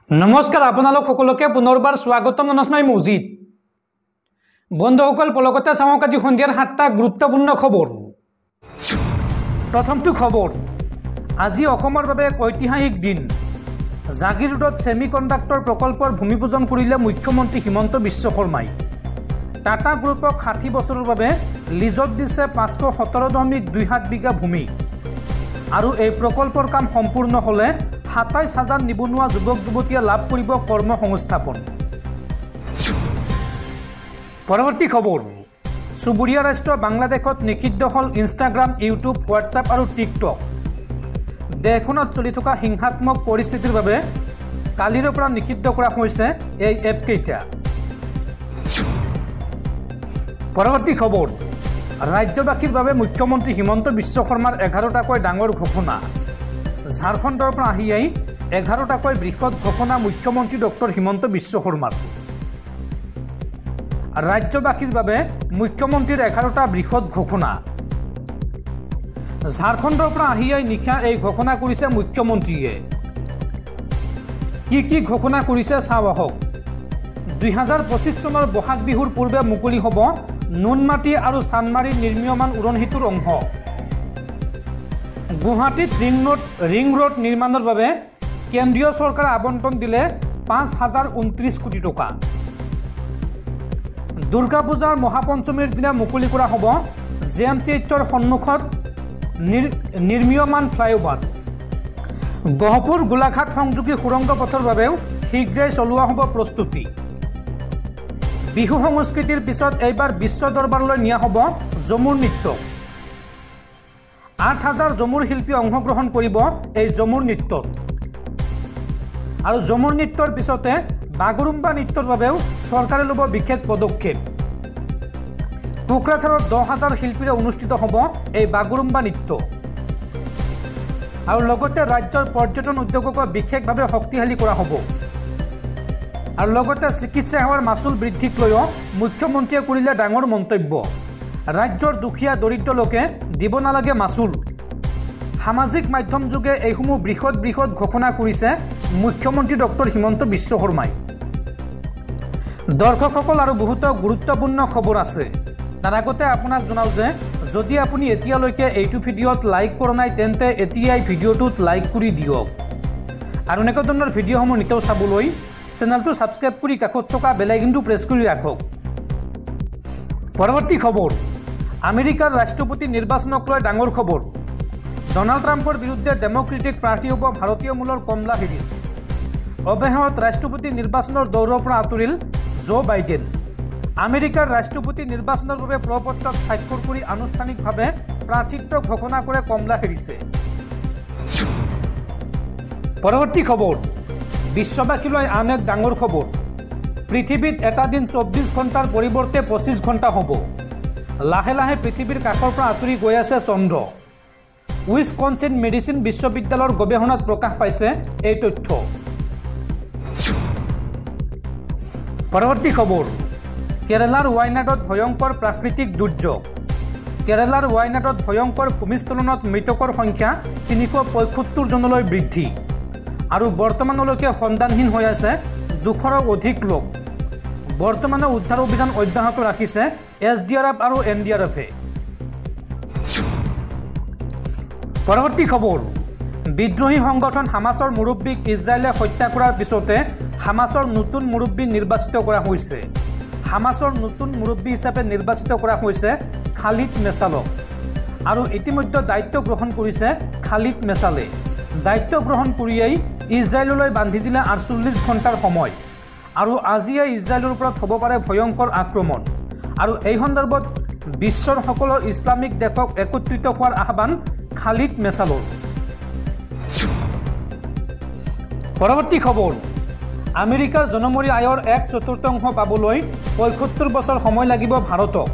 নমস্কাৰ আপোনালোক সকলোকে পুনৰবাৰ স্বাগতম ননস্মাই মজিদ বন্ধুসকল পলকতে চাওক আজি সন্ধিয়াৰ 7টা গুৰুত্বপূৰ্ণ খবৰ। প্ৰথমটো খবৰ, আজি অসমৰ বাবে এক ঐতিহাসিক দিন। জাগিৰ ৰোডত সেমিকণ্ডাক্টৰ প্ৰকল্পৰ ভূমিপূজন কৰিলে মুখ্যমন্ত্ৰী হিমন্ত বিশ্ব শৰ্মাই। টাটা গ্ৰুপক 60 বছৰৰ বাবে লিজত দিছে 517.27 বিঘা ভূমি আৰু এই প্ৰকল্পৰ কাম সম্পূৰ্ণ হ'লে 27,000 নিবনুৱা যুৱক যুৱতীয়ে লাভ কৰিব কৰ্মসংস্থাপন। পৰৱৰ্তী খবৰ, চুবুৰীয়া ৰাষ্ট্ৰ বাংলাদেশত নিষিদ্ধ হ'ল ইনষ্টাগ্ৰাম, ইউটিউব, হোৱাটছআপ আৰু টিকটক। দেশখনত চলি থকা হিংসাত্মক পৰিস্থিতিৰ বাবে কালিৰ পৰা নিষিদ্ধ কৰা হৈছে এই এপকেইটা। পৰৱৰ্তী খবৰ, ৰাজ্যবাসীৰ বাবে মুখ্যমন্ত্ৰী হিমন্ত বিশ্ব শৰ্মাৰ 11টাকৈ ডাঙৰ ঘোষণা। ঝাৰখণ্ডৰ পৰা আহি 11টাকৈ বৃহৎ ঘোষণা মুখ্যমন্ত্ৰী ডক্টৰ হিমন্ত বিশ্ব শৰ্মাৰ। ৰাজ্যবাসীৰ বাবে মুখ্যমন্ত্ৰীৰ 11টা বৃহৎ ঘোষণা। ঝাৰখণ্ডৰ পৰা আহি নিশা এই ঘোষণা কৰিছে মুখ্যমন্ত্ৰীয়ে। কি ঘোষণা কৰিছে চাওঁ আহক। 2025 চনৰ বহাগ বিহুৰ পূৰ্বে মুকলি হ'ব নুনমাটি আৰু চানমাৰীৰ নিৰ্মীয়মান উৰণ সেতুৰ অংশ। গুৱাহাটীত ৰিং ৰোড নিৰ্মাণৰ বাবে কেন্দ্ৰীয় চৰকাৰে আবণ্টন দিলে 5,029 কোটি টকা। দুৰ্গা পূজাৰ মহাপঞ্চমীৰ দিনা মুকলি কৰা হ'ব JMCHৰ সন্মুখত নিৰ্মীয়মান ফ্লাইঅভাৰ। গহপুৰ গোলাঘাট সংযোগী সুৰংগ পথৰ বাবেও শীঘ্ৰেই চলোৱা হ'ব প্ৰস্তুতি। বিহু সংস্কৃতিৰ পিছত এইবাৰ বিশ্ব দৰবাৰলৈ নিয়া হ'ব ঝুমুৰ নৃত্য। 8,000 ঝুমুৰ শিল্পী অংশগ্ৰহণ কৰিব এই ঝুমুৰ নৃত্যত। আৰু ঝুমুৰ নৃত্যৰ পিছতে বাগৰুম্বা নৃত্যৰ বাবেও চৰকাৰে ল'ব বিশেষ পদক্ষেপ। কোকৰাঝাৰত 10,000 শিল্পীৰে অনুষ্ঠিত হ'ব এই বাগৰুম্বা নৃত্য। আৰু লগতে ৰাজ্যৰ পৰ্যটন উদ্যোগক বিশেষভাৱে শক্তিশালী কৰা হ'ব। আৰু লগতে চিকিৎসা সেৱাৰ মাচুল বৃদ্ধিক লৈও মুখ্যমন্ত্ৰীয়ে কৰিলে ডাঙৰ মন্তব্য। ৰাজ্যৰ দুখীয়া দৰিদ্ৰ লোকে দিব নালাগে মাচুল। সামাজিক মাধ্যম যোগে এইসমূহ বৃহৎ ঘোষণা কৰিছে মুখ্যমন্ত্ৰী ডক্টৰ হিমন্ত বিশ্ব শৰ্মাই। দৰ্শকসকল আৰু বহুতো গুৰুত্বপূৰ্ণ খবৰ আছে। তাৰ আগতে আপোনাক জনাওঁ যে যদি আপুনি এতিয়ালৈকে এইটো ভিডিঅ'ত লাইক কৰা নাই তেন্তে এতিয়াই ভিডিঅ'টোত লাইক কৰি দিয়ক। আৰু এনেকুৱা ধৰণৰ ভিডিঅ'সমূহ নিতৌ চাবলৈ চেনেলটো ছাবস্ক্ৰাইব কৰি কাষত থকা বেল আইকনটো প্ৰেছ কৰি ৰাখক। পৰৱৰ্তী খবৰ, আমেৰিকাৰ ৰাষ্ট্ৰপতি নিৰ্বাচনক লৈ ডাঙৰ খবৰ। ডনাল্ড ট্ৰাম্পৰ বিৰুদ্ধে ডেম'ক্ৰেটিক প্ৰাৰ্থী হ'ব ভাৰতীয় মূলৰ কমলা হেৰিছ। অৱশেষত ৰাষ্ট্ৰপতি নিৰ্বাচনৰ দৌৰৰ পৰা আঁতৰিল জো বাইডেন। আমেৰিকাৰ ৰাষ্ট্ৰপতি নিৰ্বাচনৰ বাবে প্ৰপত্ৰত স্বাক্ষৰ কৰি আনুষ্ঠানিকভাৱে প্ৰাৰ্থিত্ব ঘোষণা কৰে কমলা হেৰিছে। পৰৱৰ্তী খবৰ, বিশ্ববাসীলৈ আন এক ডাঙৰ খবৰ। পৃথিৱীত এটা দিন 24 ঘণ্টাৰ পৰিৱৰ্তে 25 ঘণ্টা হ'ব। লাহে লাহে পৃথিৱীৰ কাষৰ পৰা আঁতৰি গৈ আছে চন্দ্ৰ। উইসকনচিন মেডিচিন বিশ্ববিদ্যালয়ৰ গৱেষণাত প্ৰকাশ পাইছে এই তথ্য। পৰৱৰ্তী খবৰ, কেৰালাৰ ৱাইনাডত ভয়ংকৰ প্ৰাকৃতিক দুৰ্যোগ। কেৰালাৰ ৱাইনাডত ভয়ংকৰ ভূমিস্খলনত মৃতকৰ সংখ্যা 375 জনলৈ বৃদ্ধি। আৰু বৰ্তমানলৈকে সন্ধানহীন হৈ আছে 200ৰো অধিক লোক। বৰ্তমানে উদ্ধাৰ অভিযান অব্যাহত ৰাখিছে SDRF আৰু NDRFে। পৰৱৰ্তী খবৰ, বিদ্ৰোহী সংগঠন হামাছৰ মুৰব্বীক ইজৰাইলে হত্যা কৰাৰ পিছতে হামাছৰ নতুন মুৰব্বী নিৰ্বাচিত কৰা হৈছে। হামাছৰ নতুন মুৰব্বী হিচাপে নিৰ্বাচিত কৰা হৈছে খালিদ মেছালক। আৰু ইতিমধ্যে দায়িত্ব গ্ৰহণ কৰিছে খালিদ মেছালে। দায়িত্ব গ্ৰহণ কৰিয়েই ইজৰাইললৈ বান্ধি দিলে 48 ঘণ্টাৰ সময়। আৰু আজিয়ে ইজৰাইলৰ ওপৰত হ'ব পাৰে ভয়ংকৰ আক্ৰমণ। আৰু এই সন্দৰ্ভত বিশ্বৰ সকলো ইছলামিক দেশক একত্ৰিত হোৱাৰ আহ্বান খালিদ মেছালৰ। পৰৱৰ্তী খবৰ, আমেৰিকাৰ জনমূৰি আয়ৰ 1/4 পাবলৈ 75 বছৰ সময় লাগিব ভাৰতক।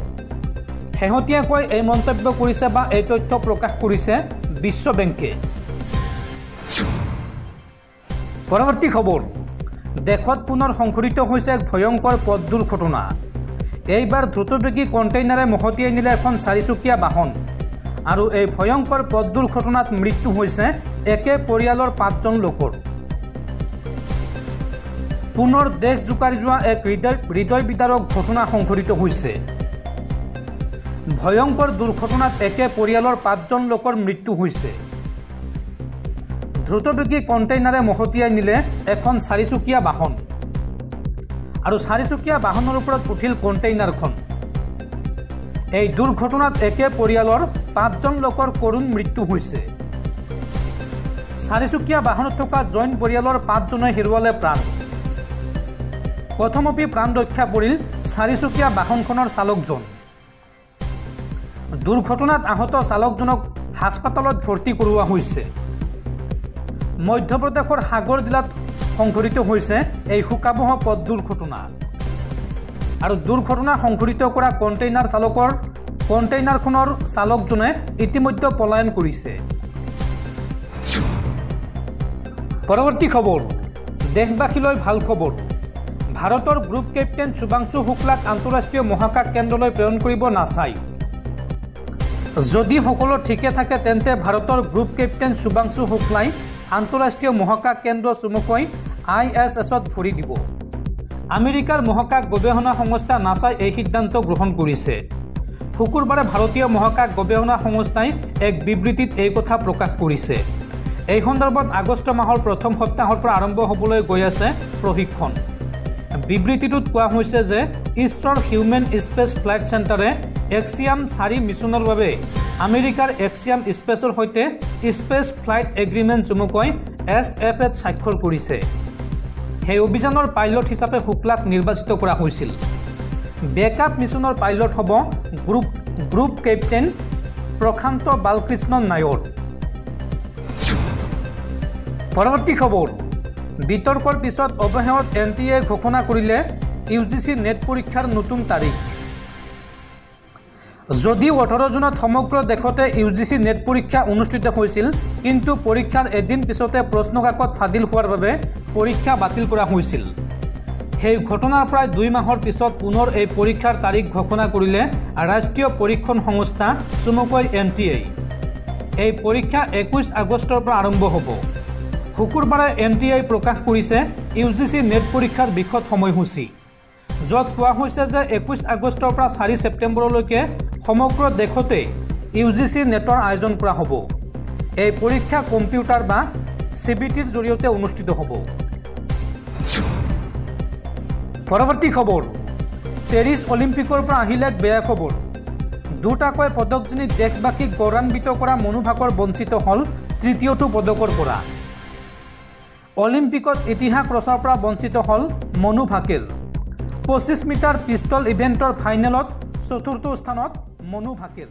শেহতীয়াকৈ এই মন্তব্য কৰিছে বা এই তথ্য প্ৰকাশ কৰিছে বিশ্ব বেংকে। পৰৱৰ্তী খবৰ, দেশত পুনৰ সংঘটিত হৈছে এক ভয়ংকৰ পথ দুৰ্ঘটনা। এইবাৰ দ্ৰুতবেগী কণ্টেইনাৰে মহতিয়াই নিলে এখন 4চকীয়া বাহন। আৰু এই ভয়ংকৰ পথ দুৰ্ঘটনাত মৃত্যু হৈছে একে পৰিয়ালৰ 5জন লোকৰ। পুনৰ দেশ জোকাৰি যোৱা এক হৃদয় বিদাৰক ঘটনা সংঘটিত হৈছে। ভয়ংকৰ দুৰ্ঘটনাত একে পৰিয়ালৰ 5জন লোকৰ মৃত্যু হৈছে। দ্ৰুতবেগী কণ্টেইনাৰে মহতিয়াই নিলে এখন 4চকীয়া বাহন আৰু 4চকীয়া বাহনৰ ওপৰত উঠিল কণ্টেইনাৰখন। এই দুৰ্ঘটনাত একে পৰিয়ালৰ 5জন লোকৰ কৰুণ মৃত্যু হৈছে। 4চকীয়া বাহনত থকা জৈন পৰিয়ালৰ 5জনে হেৰুৱালে প্ৰাণ। প্ৰথমপি প্ৰাণ ৰক্ষা পৰিল 4চকীয়া বাহনখনৰ চালকজন। দুৰ্ঘটনাত আহত চালকজনক হাস্পতালত ভৰ্তি কৰোৱা হৈছে। মধ্যপ্ৰদেশৰ সাগৰ জিলাত সংঘটিত হৈছে এই শোকাবহ পথ দুৰ্ঘটনা আৰু দুৰ্ঘটনা সংঘটিত কৰা কণ্টেইনাৰখনৰ চালকজনে ইতিমধ্যে পলায়ন কৰিছে। পৰৱৰ্তী খবৰ, দেশবাসীলৈ ভাল খবৰ। ভাৰতৰ গ্ৰুপ কেপ্টেইন শুভাংশু শুক্লাক আন্তঃৰাষ্ট্ৰীয় মহাকাশ কেন্দ্ৰলৈ প্ৰেৰণ কৰিব নাছাই। যদি সকলো ঠিকে থাকে তেন্তে ভাৰতৰ গ্ৰুপ কেপ্টেইন শুভাংশু শুক্লাই আন্তঃৰাষ্ট্ৰীয় মহাকাশ কেন্দ্ৰ চমুকৈ ISSত ভৰি দিব। আমেৰিকাৰ মহাকাশ গৱেষণা সংস্থা নাছাই এই সিদ্ধান্ত গ্ৰহণ কৰিছে। শুকুৰবাৰে ভাৰতীয় মহাকাশ গৱেষণা সংস্থাই এক বিবৃতিত এই কথা প্ৰকাশ কৰিছে। এই সন্দৰ্ভত আগষ্ট মাহৰ প্ৰথম সপ্তাহৰ পৰা আৰম্ভ হ'বলৈ গৈ আছে প্ৰশিক্ষণ। বিবৃতিটোত কোৱা হৈছে যে ইছৰৰ হিউমেন স্পেচ ফ্লাইট চেণ্টাৰে এক্সিয়াম 4 মিছনৰ বাবে আমেৰিকাৰ এক্সিয়াম স্পেচৰ সৈতে স্পেচ ফ্লাইট এগ্ৰিমেণ্ট চমুকৈ SFত স্বাক্ষৰ কৰিছে। সেই অভিযানৰ পাইলট হিচাপে শুক্লাক নিৰ্বাচিত কৰা হৈছিল। বেকআপ মিছনৰ পাইলট হ'ব গ্ৰুপ কেপ্টেইন প্ৰশান্ত বালকৃষ্ণন নায়ৰ। পৰৱৰ্তী খবৰ, বিতৰ্কৰ পিছত অৱশেষত NTA ঘোষণা কৰিলে UGC নেট পৰীক্ষাৰ নতুন তাৰিখ। যদিও 18 জুনত সমগ্ৰ দেশতে UGC নেট পৰীক্ষা অনুষ্ঠিত হৈছিল, কিন্তু পৰীক্ষাৰ এদিন পিছতে প্ৰশ্নকাকত ফাদিল হোৱাৰ বাবে পৰীক্ষা বাতিল কৰা হৈছিল। সেই ঘটনাৰ প্ৰায় 2 মাহৰ পিছত পুনৰ এই পৰীক্ষাৰ তাৰিখ ঘোষণা কৰিলে ৰাষ্ট্ৰীয় পৰীক্ষণ সংস্থা চমুকৈ NTA। এই পৰীক্ষা 21 আগষ্টৰ পৰা আৰম্ভ হ'ব। শুকুৰবাৰে NTA প্ৰকাশ কৰিছে UGC নেট পৰীক্ষাৰ বিশদ সময়সূচী, য'ত কোৱা হৈছে যে 21 আগষ্টৰ পৰা 4 ছেপ্টেম্বৰলৈকে সমগ্ৰ দেশতে UGC নেটৰ আয়োজন কৰা হ'ব। এই পৰীক্ষা কম্পিউটাৰ বা CBTৰ জৰিয়তে অনুষ্ঠিত হ'ব। পৰৱৰ্তী খবৰ, পেৰিছ অলিম্পিকৰ পৰা আহিলে বেয়া খবৰ। দুটাকৈ পদকজনী দেশবাসীক গৌৰৱান্বিত কৰা মনু ভাকৰ বঞ্চিত হ'ল 3য়টো পদকৰ পৰা। অলিম্পিকত ইতিহাস ৰচাৰ পৰা বঞ্চিত হ'ল মনু ভাকেৰ। 25 মিটাৰ পিষ্টল ইভেণ্টৰ ফাইনেলত 4ৰ্থ স্থানত মনু ভাকেৰ।